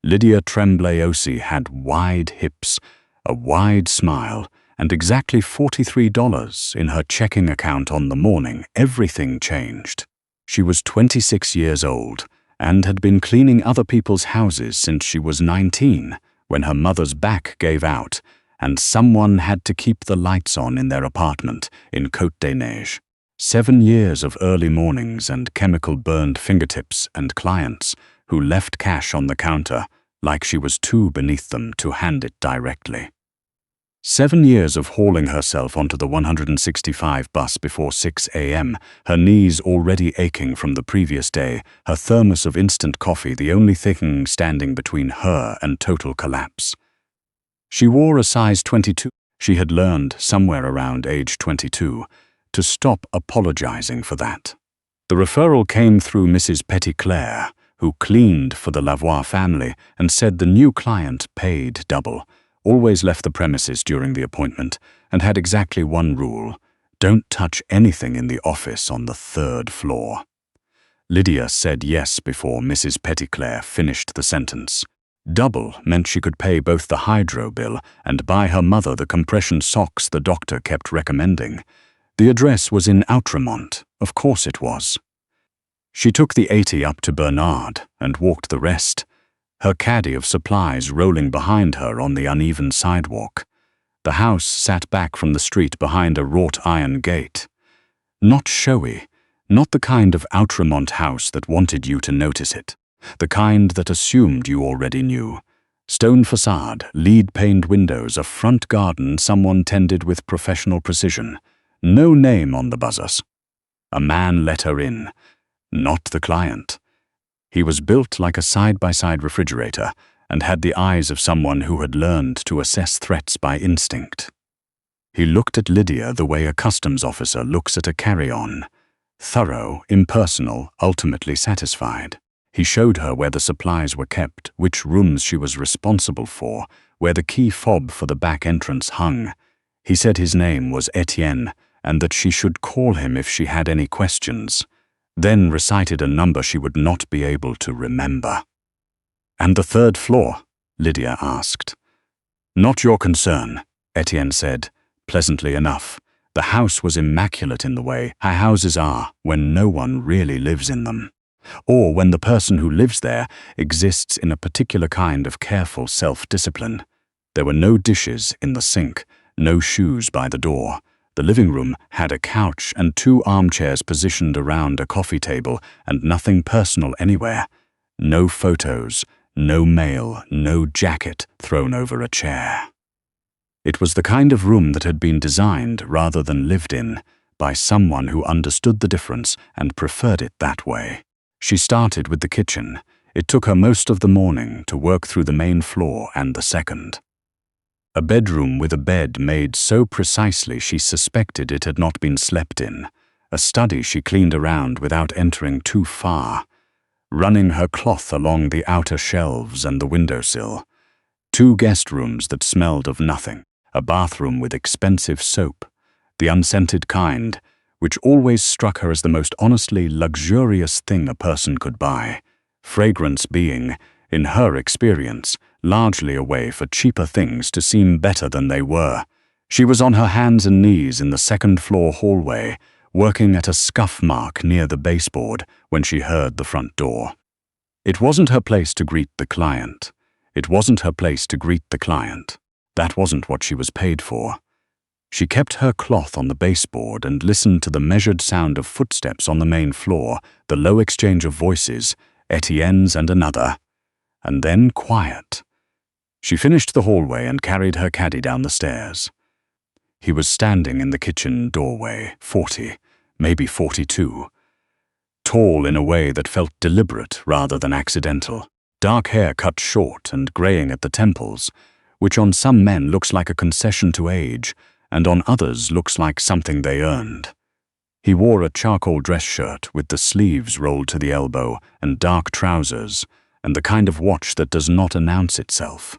Lydia Tremblay-Osei had wide hips, a wide smile, and exactly $43 in her checking account on the morning everything changed. She was 26 years old and had been cleaning other people's houses since she was 19, when her mother's back gave out and someone had to keep the lights on in their apartment in Côte des Neiges. 7 years of early mornings and chemical-burned fingertips and clients who left cash on the counter like she was too beneath them to hand it directly. 7 years of hauling herself onto the 165 bus before 6 a.m., her knees already aching from the previous day, her thermos of instant coffee the only thing standing between her and total collapse. She wore a size 22. She had learned, somewhere around age 22, to stop apologizing for that. The referral came through Mrs. Petitclerc, who cleaned for the Lavoie family and said the new client paid double, always left the premises during the appointment, and had exactly one rule: don't touch anything in the office on the 3rd floor. Lydia said yes before Mrs. Petitclerc finished the sentence. Double meant she could pay both the hydro bill and buy her mother the compression socks the doctor kept recommending. The address was in Outremont, of course it was. She took the 80 up to Bernard and walked the rest, her caddy of supplies rolling behind her on the uneven sidewalk. The house sat back from the street behind a wrought iron gate. Not showy, not the kind of Outremont house that wanted you to notice it, the kind that assumed you already knew. Stone facade, lead-paned windows, a front garden someone tended with professional precision. No name on the buzzers. A man let her in. Not the client. He was built like a side-by-side refrigerator and had the eyes of someone who had learned to assess threats by instinct. He looked at Lydia the way a customs officer looks at a carry-on. Thorough, impersonal, ultimately satisfied. He showed her where the supplies were kept, which rooms she was responsible for, where the key fob for the back entrance hung. He said his name was Etienne and that she should call him if she had any questions. Then recited a number she would not be able to remember. "And the 3rd floor?" Lydia asked. "Not your concern," Etienne said, pleasantly enough. The house was immaculate in the way houses are when no one really lives in them, or when the person who lives there exists in a particular kind of careful self-discipline. There were no dishes in the sink, no shoes by the door. The living room had a couch and 2 armchairs positioned around a coffee table and nothing personal anywhere. No photos, no mail, no jacket thrown over a chair. It was the kind of room that had been designed rather than lived in by someone who understood the difference and preferred it that way. She started with the kitchen. It took her most of the morning to work through the main floor and the 2nd. A bedroom with a bed made so precisely she suspected it had not been slept in. A study she cleaned around without entering too far, running her cloth along the outer shelves and the windowsill. 2 guest rooms that smelled of nothing. A bathroom with expensive soap, the unscented kind, which always struck her as the most honestly luxurious thing a person could buy. Fragrance being, in her experience, largely a way for cheaper things to seem better than they were. She was on her hands and knees in the 2nd floor hallway, working at a scuff mark near the baseboard when she heard the front door. It wasn't her place to greet the client. It wasn't her place to greet the client. That wasn't what she was paid for. She kept her cloth on the baseboard and listened to the measured sound of footsteps on the main floor, the low exchange of voices, Etienne's and another, and then quiet. She finished the hallway and carried her caddy down the stairs. He was standing in the kitchen doorway, 40, maybe 42. Tall in a way that felt deliberate rather than accidental. Dark hair cut short and graying at the temples, which on some men looks like a concession to age, and on others looks like something they earned. He wore a charcoal dress shirt with the sleeves rolled to the elbow and dark trousers, and the kind of watch that does not announce itself.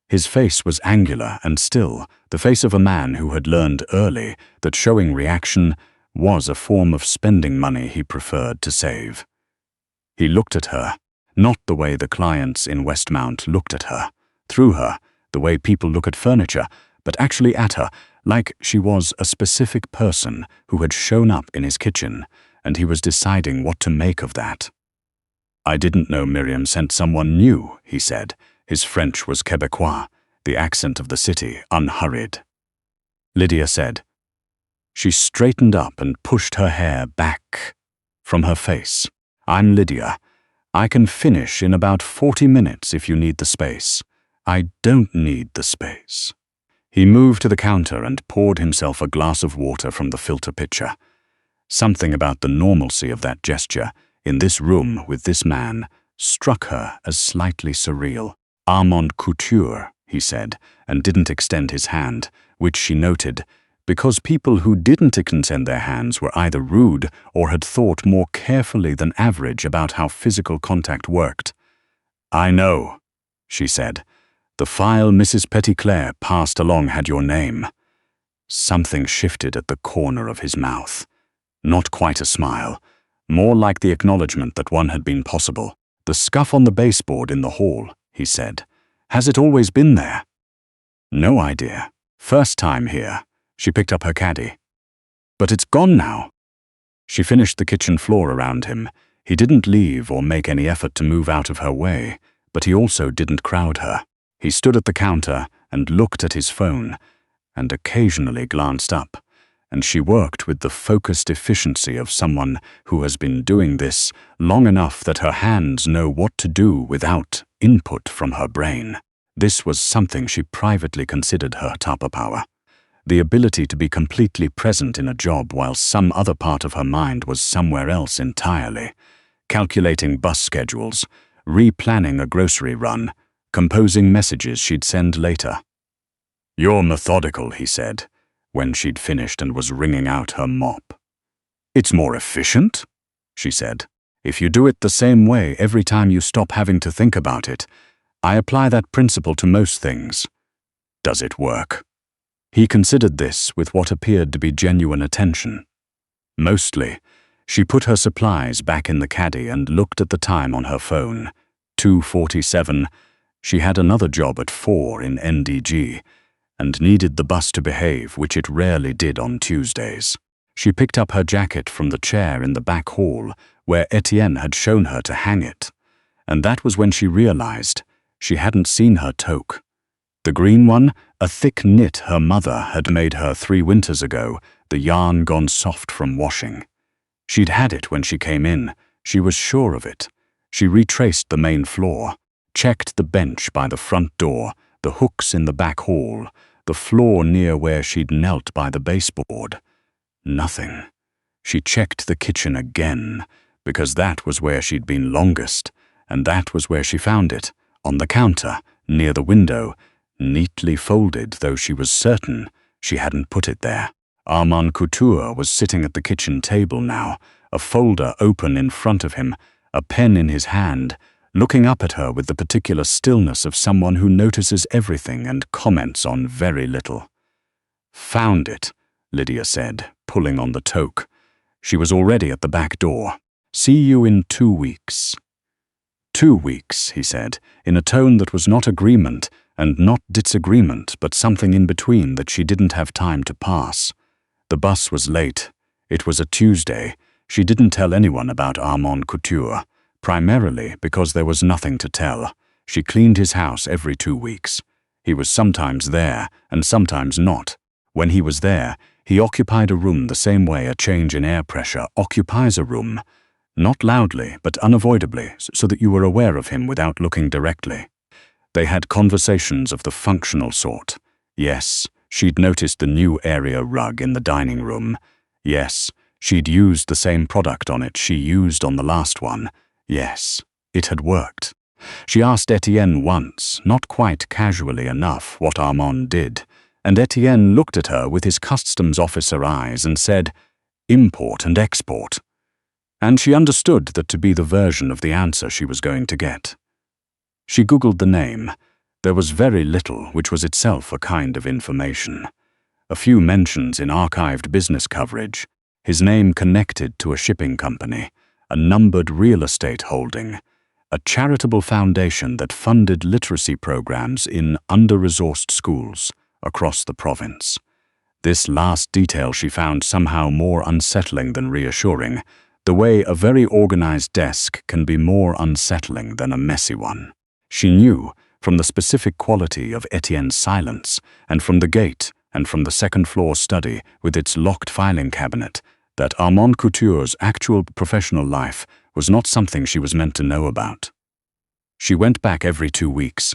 His face was angular and still, the face of a man who had learned early that showing reaction was a form of spending money he preferred to save. He looked at her, Not the way the clients in Westmount looked at her, through her, the way people look at furniture, but actually at her, like she was a specific person who had shown up in his kitchen, and he was deciding what to make of that. "I didn't know Miriam sent someone new," he said. His French was Quebecois, the accent of the city unhurried. Lydia said. She straightened up and pushed her hair back from her face. "I'm Lydia. I can finish in about 40 minutes if you need the space." "I don't need the space." He moved to the counter and poured himself a glass of water from the filter pitcher. Something about the normalcy of that gesture, in this room with this man, struck her as slightly surreal. "Armand Couture," he said, and didn't extend his hand, which she noted, because people who didn't extend their hands were either rude or had thought more carefully than average about how physical contact worked. "I know," she said. "The file Mrs. Petitclerc passed along had your name." Something shifted at the corner of his mouth. Not quite a smile, more like the acknowledgement that one had been possible. "The scuff on the baseboard in the hall," he said. "Has it always been there?" "No idea. First time here." She picked up her caddy. "But it's gone now." She finished the kitchen floor around him. He didn't leave or make any effort to move out of her way, but he also didn't crowd her. He stood at the counter and looked at his phone, and occasionally glanced up, and she worked with the focused efficiency of someone who has been doing this long enough that her hands know what to do without input from her brain. This was something she privately considered her superpower. The ability to be completely present in a job while some other part of her mind was somewhere else entirely. Calculating bus schedules, replanning a grocery run, composing messages she'd send later. "You're methodical," he said, when she'd finished and was wringing out her mop. "It's more efficient," she said. "If you do it the same way every time you stop having to think about it. I apply that principle to most things. Does it work?" He considered this with what appeared to be genuine attention. Mostly. She put her supplies back in the caddy and looked at the time on her phone. 2:47. She had another job at 4 in NDG, and needed the bus to behave, which it rarely did on Tuesdays. She picked up her jacket from the chair in the back hall, where Etienne had shown her to hang it, and that was when she realized she hadn't seen her toque. The green one, a thick knit her mother had made her 3 winters ago, the yarn gone soft from washing. She'd had it when she came in, she was sure of it. She retraced the main floor, checked the bench by the front door, the hooks in the back hall, the floor near where she'd knelt by the baseboard. Nothing. She checked the kitchen again, because that was where she'd been longest, and that was where she found it, on the counter, near the window, neatly folded, though she was certain she hadn't put it there. Armand Couture was sitting at the kitchen table now, a folder open in front of him, a pen in his hand, looking up at her with the particular stillness of someone who notices everything and comments on very little. "Found it," Lydia said, pulling on the toque. She was already at the back door. "See you in 2 weeks." 2 weeks, he said, in a tone that was not agreement and not disagreement, but something in between that she didn't have time to pass. The bus was late. It was a Tuesday. She didn't tell anyone about Armand Couture, primarily because there was nothing to tell. She cleaned his house every 2 weeks. He was sometimes there and sometimes not. When he was there, he occupied a room the same way a change in air pressure occupies a room, not loudly but unavoidably, so that you were aware of him without looking directly. They had conversations of the functional sort. Yes, she'd noticed the new area rug in the dining room. Yes, she'd used the same product on it she used on the last one. Yes, it had worked. She asked Etienne once, not quite casually enough, what Armand did, and Etienne looked at her with his customs officer eyes and said, "Import and export." And she understood that to be the version of the answer she was going to get. She Googled the name. There was very little, which was itself a kind of information. A few mentions in archived business coverage, his name connected to a shipping company, a numbered real estate holding, a charitable foundation that funded literacy programs in under-resourced schools across the province. This last detail she found somehow more unsettling than reassuring, the way a very organized desk can be more unsettling than a messy one. She knew, from the specific quality of Etienne's silence, and from the gate, and from the second-floor study with its locked filing cabinet, that Armand Couture's actual professional life was not something she was meant to know about. She went back every 2 weeks.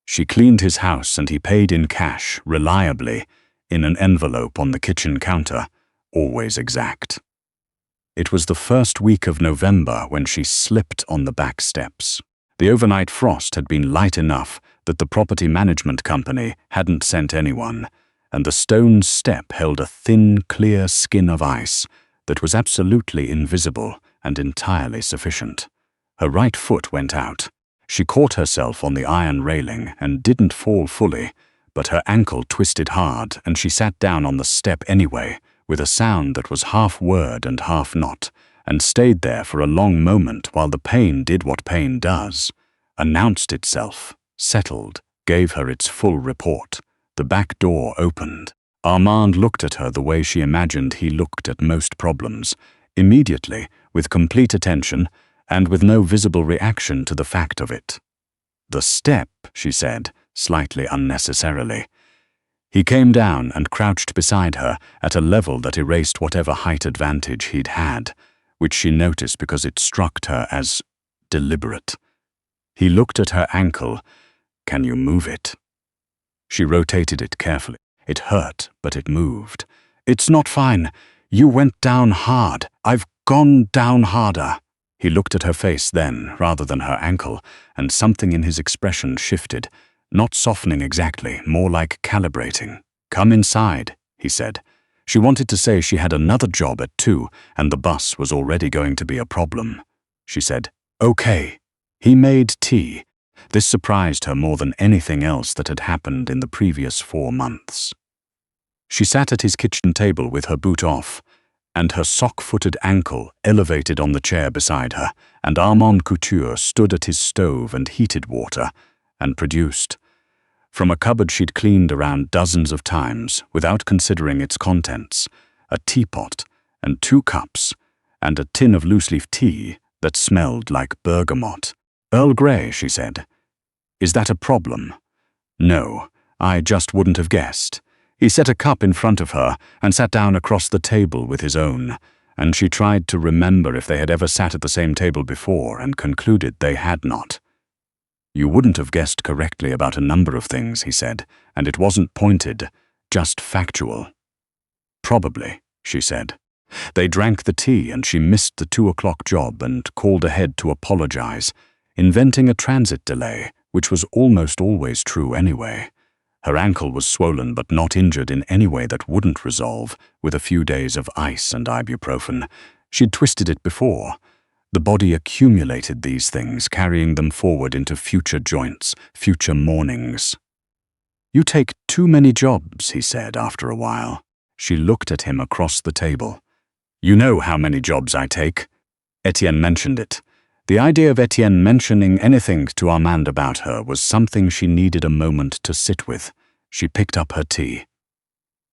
She cleaned his house and he paid in cash, reliably, in an envelope on the kitchen counter, always exact. It was the first week of November when she slipped on the back steps. The overnight frost had been light enough that the property management company hadn't sent anyone, and the stone step held a thin, clear skin of ice that was absolutely invisible and entirely sufficient. Her right foot went out. She caught herself on the iron railing and didn't fall fully, but her ankle twisted hard and she sat down on the step anyway, with a sound that was half word and half not, and stayed there for a long moment while the pain did what pain does, announced itself, settled, gave her its full report. The back door opened. Armand looked at her the way she imagined he looked at most problems, immediately, with complete attention, and with no visible reaction to the fact of it. "The step," she said, slightly unnecessarily. He came down and crouched beside her at a level that erased whatever height advantage he'd had, which she noticed because it struck her as deliberate. He looked at her ankle. "Can you move it?" She rotated it carefully. It hurt, but it moved. "It's not fine. You went down hard. I've gone down harder." He looked at her face then, rather than her ankle, and something in his expression shifted, not softening exactly, more like calibrating. "Come inside," he said. She wanted to say she had another job at 2, and the bus was already going to be a problem. She said, "Okay." He made tea. This surprised her more than anything else that had happened in the previous 4 months. She sat at his kitchen table with her boot off, and her sock-footed ankle elevated on the chair beside her, and Armand Couture stood at his stove and heated water, and produced, from a cupboard she'd cleaned around dozens of times, without considering its contents, a teapot, and 2 cups, and a tin of loose-leaf tea that smelled like bergamot. "Earl Grey," she said. "Is that a problem?" "No, I just wouldn't have guessed." He set a cup in front of her and sat down across the table with his own, and she tried to remember if they had ever sat at the same table before and concluded they had not. "You wouldn't have guessed correctly about a number of things," he said, "and it wasn't pointed, just factual." "Probably," she said. They drank the tea and she missed the 2 o'clock job and called ahead to apologize, inventing a transit delay, which was almost always true anyway. Her ankle was swollen but not injured in any way that wouldn't resolve with a few days of ice and ibuprofen. She'd twisted it before. The body accumulated these things, carrying them forward into future joints, future mornings. "You take too many jobs," he said after a while. She looked at him across the table. "You know how many jobs I take." Etienne mentioned it. The idea of Etienne mentioning anything to Armand about her was something she needed a moment to sit with. She picked up her tea.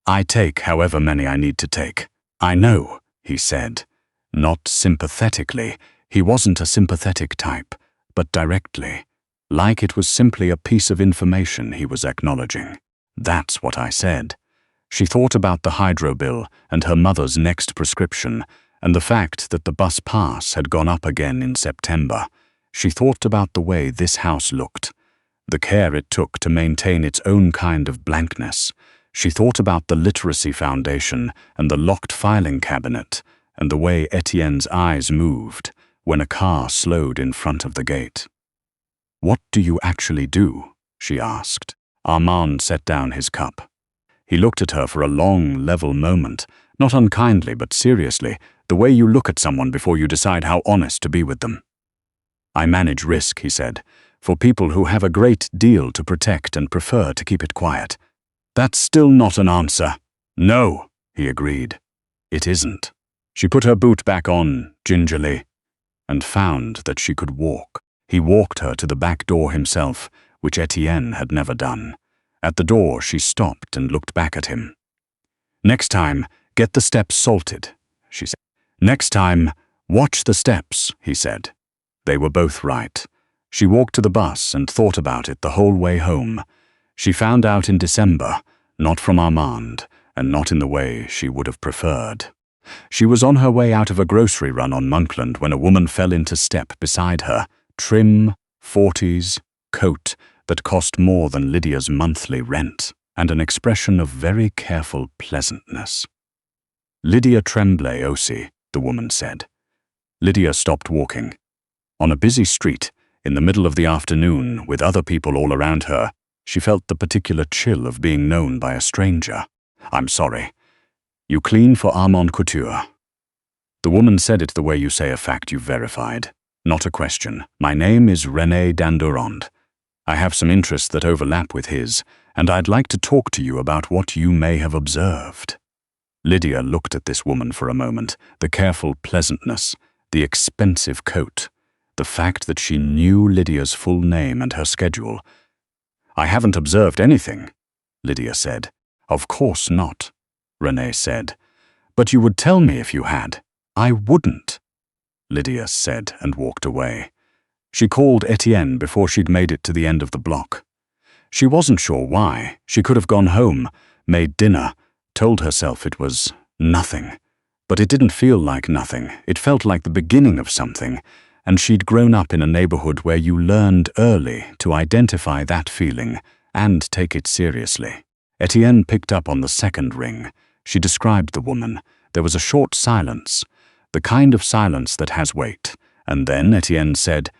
"I take however many I need to take." "I know," he said. Not sympathetically. He wasn't a sympathetic type, but directly. Like it was simply a piece of information he was acknowledging. "That's what I said." She thought about the hydro bill and her mother's next prescription, and the fact that the bus pass had gone up again in September. She thought about the way this house looked, the care it took to maintain its own kind of blankness. She thought about the literacy foundation and the locked filing cabinet, and the way Etienne's eyes moved when a car slowed in front of the gate. "What do you actually do?" she asked. Armand set down his cup. He looked at her for a long, level moment, not unkindly but seriously, the way you look at someone before you decide how honest to be with them. "I manage risk," he said, "for people who have a great deal to protect and prefer to keep it quiet." "That's still not an answer." "No," he agreed. "It isn't." She put her boot back on, gingerly, and found that she could walk. He walked her to the back door himself, which Etienne had never done. At the door, she stopped and looked back at him. "Next time, get the steps salted," she said. "Next time, watch the steps," he said. They were both right. She walked to the bus and thought about it the whole way home. She found out in December, not from Armand, and not in the way she would have preferred. She was on her way out of a grocery run on Monkland when a woman fell into step beside her, trim, 40s, coat that cost more than Lydia's monthly rent, and an expression of very careful pleasantness. "Lydia Tremblay-Osei," the woman said. Lydia stopped walking. On a busy street, in the middle of the afternoon, with other people all around her, she felt the particular chill of being known by a stranger. "I'm sorry. You clean for Armand Couture?" The woman said it the way you say a fact you've verified. Not a question. "My name is René Dandurand. I have some interests that overlap with his, and I'd like to talk to you about what you may have observed." Lydia looked at this woman for a moment, the careful pleasantness, the expensive coat, the fact that she knew Lydia's full name and her schedule. "I haven't observed anything," Lydia said. "Of course not," René said. "But you would tell me if you had." "I wouldn't," Lydia said and walked away. She called Etienne before she'd made it to the end of the block. She wasn't sure why. She could have gone home, made dinner, told herself it was nothing. But it didn't feel like nothing. It felt like the beginning of something, and she'd grown up in a neighborhood where you learned early to identify that feeling and take it seriously. Etienne picked up on the second ring. She described the woman. There was a short silence, the kind of silence that has weight, and then Etienne said,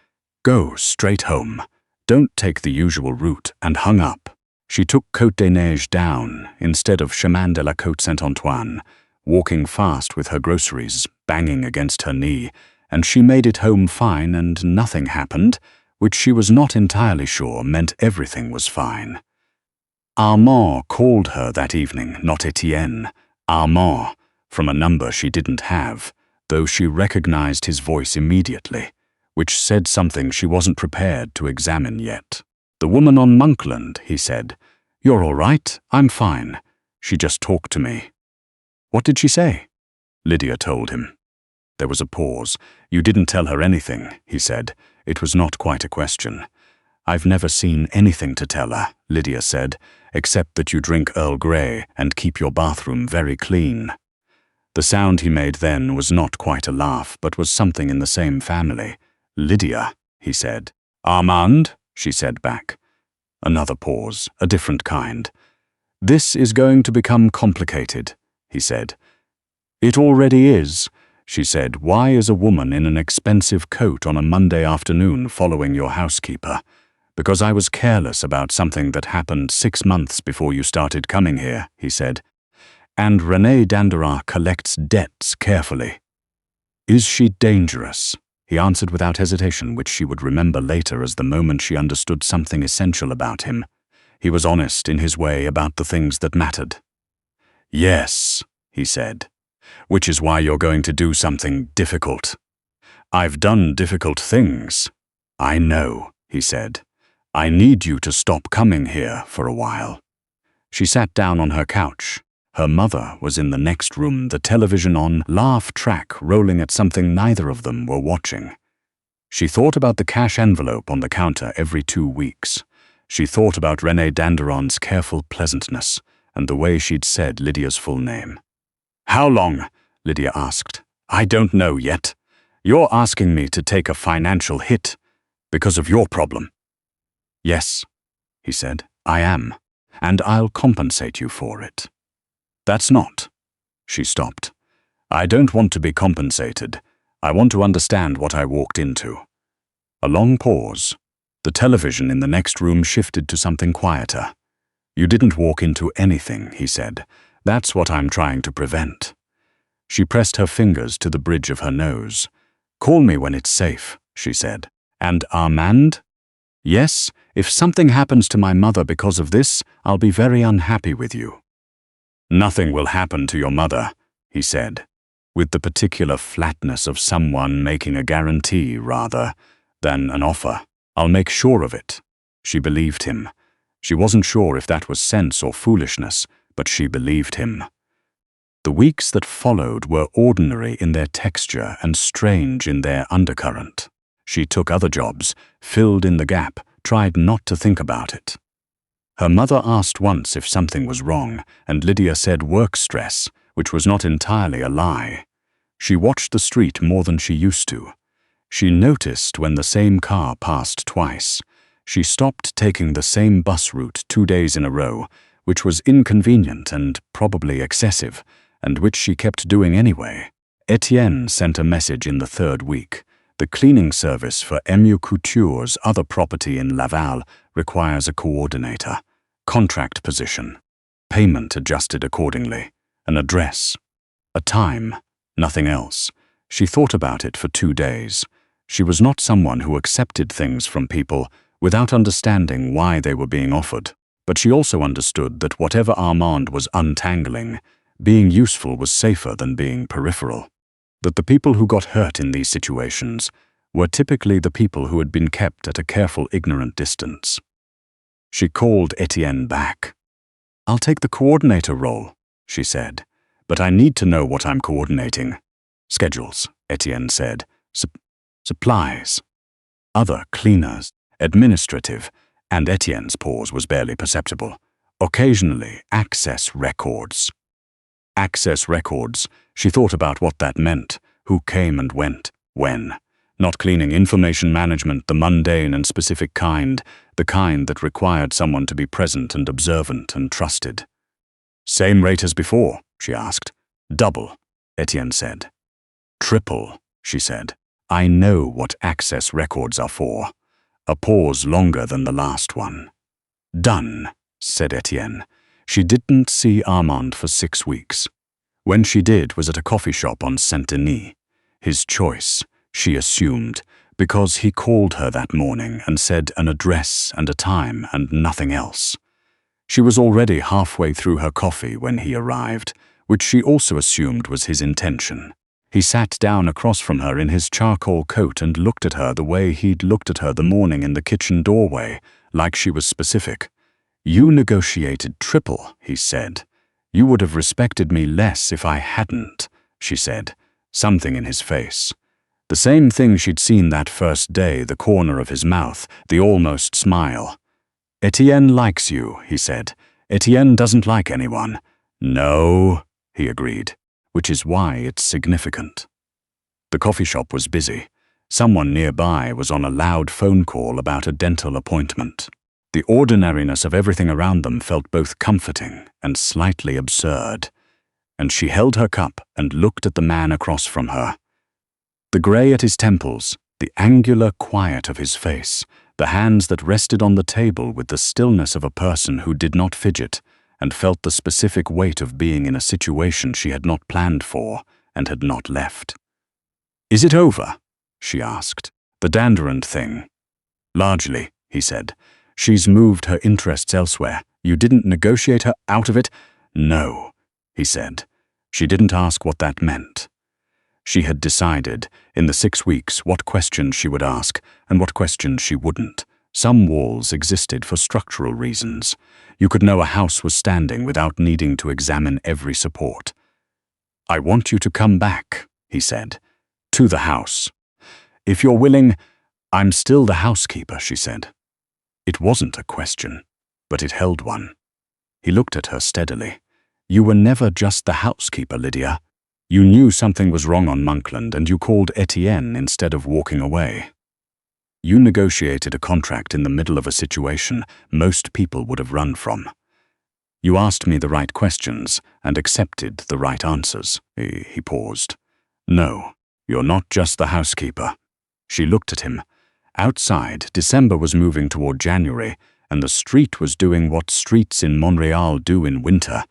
"Go straight home. Don't take the usual route," and hung up. She took Côte des Neiges down instead of Chemin de la Côte Saint-Antoine, walking fast with her groceries banging against her knee, and she made it home fine and nothing happened, which she was not entirely sure meant everything was fine. Armand called her that evening, not Etienne. Armand, from a number she didn't have, though she recognized his voice immediately, which said something she wasn't prepared to examine yet. "The woman on Monkland," he said. "You're all right, I'm fine. She just talked to me." "What did she say?" Lydia told him. There was a pause. "You didn't tell her anything," he said. It was not quite a question. "I've never seen anything to tell her," Lydia said, "except that you drink Earl Grey and keep your bathroom very clean." The sound he made then was not quite a laugh, but was something in the same family. "Lydia," he said. "Armand," she said back. Another pause, a different kind. "This is going to become complicated," he said. "It already is," she said. "Why is a woman in an expensive coat on a Monday afternoon following your housekeeper?" "Because I was careless about something that happened 6 months before you started coming here," he said. "And René Dandurand collects debts carefully." "Is she dangerous?" He answered without hesitation, which she would remember later as the moment she understood something essential about him. He was honest in his way about the things that mattered. "Yes," he said. "Which is why you're going to do something difficult." "I've done difficult things." "I know," he said. "I need you to stop coming here for a while." She sat down on her couch. Her mother was in the next room, the television on, laugh track rolling at something neither of them were watching. She thought about the cash envelope on the counter every 2 weeks. She thought about René Dandurand's careful pleasantness and the way she'd said Lydia's full name. "How long?" Lydia asked. "I don't know yet. You're asking me to take a financial hit because of your problem." "Yes," he said, "I am, and I'll compensate you for it." "That's not." She stopped. "I don't want to be compensated. I want to understand what I walked into." A long pause. The television in the next room shifted to something quieter. "You didn't walk into anything," he said. "That's what I'm trying to prevent." She pressed her fingers to the bridge of her nose. "Call me when it's safe," she said. "And Armand?" "Yes, if something happens to my mother because of this, I'll be very unhappy with you." "Nothing will happen to your mother," he said, with the particular flatness of someone making a guarantee, rather, than an offer. I'll make sure of it. She believed him. She wasn't sure if that was sense or foolishness, but she believed him. The weeks that followed were ordinary in their texture and strange in their undercurrent. She took other jobs, filled in the gap, tried not to think about it. Her mother asked once if something was wrong, and Lydia said work stress, which was not entirely a lie. She watched the street more than she used to. She noticed when the same car passed twice. She stopped taking the same bus route 2 days in a row, which was inconvenient and probably excessive, and which she kept doing anyway. Etienne sent a message in the 3rd week. The cleaning service for Emu Couture's other property in Laval requires a coordinator. Contract position. Payment adjusted accordingly. An address. A time. Nothing else. She thought about it for 2 days. She was not someone who accepted things from people without understanding why they were being offered. But she also understood that whatever Armand was untangling, being useful was safer than being peripheral. That the people who got hurt in these situations were typically the people who had been kept at a careful, ignorant distance. She called Etienne back. "I'll take the coordinator role," she said, "but I need to know what I'm coordinating." "Schedules," Etienne said. Supplies. Other cleaners. Administrative. And Etienne's pause was barely perceptible. Occasionally, access records. Access records. She thought about what that meant. Who came and went. When. Not cleaning information management, the mundane and specific kind, the kind that required someone to be present and observant and trusted. "Same rate as before?" she asked. "Double," Etienne said. "Triple," she said. "I know what access records are for." A pause longer than the last one. "Done," said Etienne. She didn't see Armand for 6 weeks. When she did was at a coffee shop on Saint-Denis. His choice, she assumed, because he called her that morning and said an address and a time and nothing else. She was already halfway through her coffee when he arrived, which she also assumed was his intention. He sat down across from her in his charcoal coat and looked at her the way he'd looked at her the morning in the kitchen doorway, like she was specific. "You negotiated triple," he said. "You would have respected me less if I hadn't," she said, something in his face. The same thing she'd seen that first day, the corner of his mouth, the almost smile. "Etienne likes you," he said. "Etienne doesn't like anyone." "No," he agreed, which is why it's significant. The coffee shop was busy. Someone nearby was on a loud phone call about a dental appointment. The ordinariness of everything around them felt both comforting and slightly absurd, and she held her cup and looked at the man across from her. The grey at his temples, the angular quiet of his face, the hands that rested on the table with the stillness of a person who did not fidget and felt the specific weight of being in a situation she had not planned for and had not left. "Is it over?" she asked. "The Dandurand thing?" "Largely," he said. "She's moved her interests elsewhere. You didn't negotiate her out of it?" "No," he said. She didn't ask what that meant. She had decided, in the 6 weeks, what questions she would ask and what questions she wouldn't. Some walls existed for structural reasons. You could know a house was standing without needing to examine every support. "I want you to come back," he said, "to the house. If you're willing." "I'm still the housekeeper," she said. It wasn't a question, but it held one. He looked at her steadily. "You were never just the housekeeper, Lydia. You knew something was wrong on Monkland and you called Etienne instead of walking away. You negotiated a contract in the middle of a situation most people would have run from. You asked me the right questions and accepted the right answers." He paused. "No, you're not just the housekeeper." She looked at him. Outside, December was moving toward January, and the street was doing what streets in Montréal do in winter: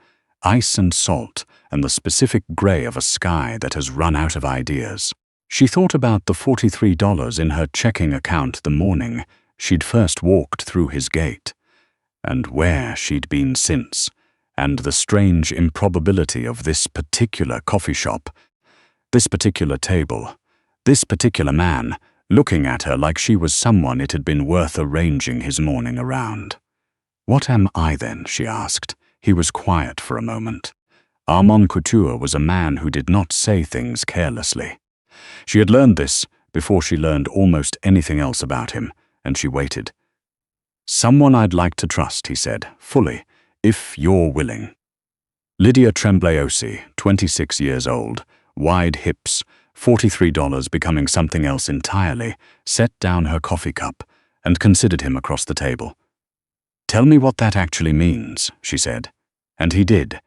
ice and salt, and the specific grey of a sky that has run out of ideas. She thought about the $43 in her checking account the morning she'd first walked through his gate, and where she'd been since, and the strange improbability of this particular coffee shop, this particular table, this particular man, looking at her like she was someone it had been worth arranging his morning around. "What am I then?" she asked. He was quiet for a moment. Armand Couture was a man who did not say things carelessly. She had learned this before she learned almost anything else about him, and she waited. "Someone I'd like to trust," he said, "fully, if you're willing." Lydia Tremblay-Osei, 26 years old, wide hips, $43 becoming something else entirely, set down her coffee cup and considered him across the table. "Tell me what that actually means," she said. And he did,